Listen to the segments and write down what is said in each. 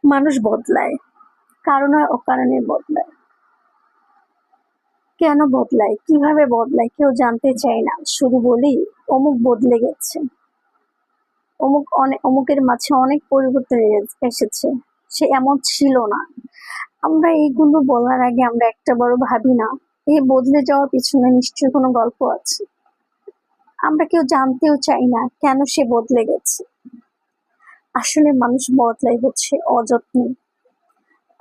মানুষ বদলায়, কারণ হয় অকারণে বদলায়। কেন বদলায়, কিভাবে বদলায় কেউ জানতে চায় না, শুধু বলি অমুক বদলে গেছে, অমুকের মাঝে অনেক পরিবর্তন এসেছে, সে এমন ছিল না। আমরা এইগুলো বলার আগে আমরা একটা বড় ভাবি না, এই বদলে যাওয়ার পিছনে নিশ্চয়ই কোনো গল্প আছে। আমরা কেউ জানতেও চাই না কেন সে বদলে গেছে। আসলে মানুষ বদলায় হচ্ছে অযত্নে।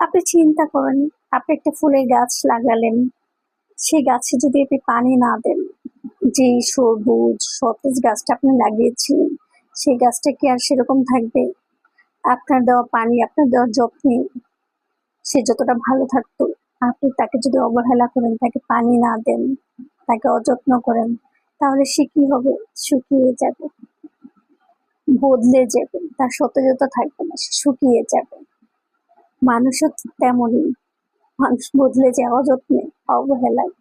আপনি চিন্তা করেন, আপনি একটা ফুলের গাছ লাগালেন, সেই গাছে যদি আপনি পানি না দেন, যে সবুজ সতেজ গাছটা আপনি লাগিয়েছিলেন, সেই গাছটা কি আর সেরকম থাকবে? আপনার দেওয়া পানি, আপনার দেওয়া যত্নে সে যতটা ভালো থাকতো, আপনি তাকে যদি অবহেলা করেন, তাকে পানি না দেন, তাকে অযত্ন করেন, তাহলে সে কি হবে? শুকিয়ে যাবে, বদলে যাবে, তার সতেজতা থাকবে না, সে শুকিয়ে যাবে। মানুষও তেমনই, মানুষ বদলে যায় অযত্নে, অবহেলায়,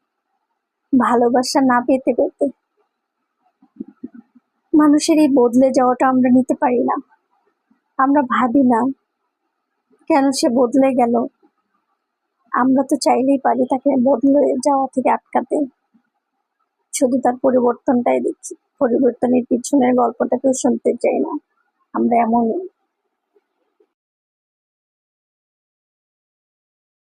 ভালোবাসা না পেতে পেতে। মানুষের এই বদলে যাওয়াটা আমরা নিতে পারি না। আমরা ভাবি না কেন সে বদলে গেল। আমরা তো চাইলেই পারি তাকে বদলে যাওয়া থেকে আটকাতে, শুধু তার পরিবর্তনটাই দেখি, পরিবর্তনের পিছনের গল্পটা কেউ শুনতে চাই না। আমরা এমনই।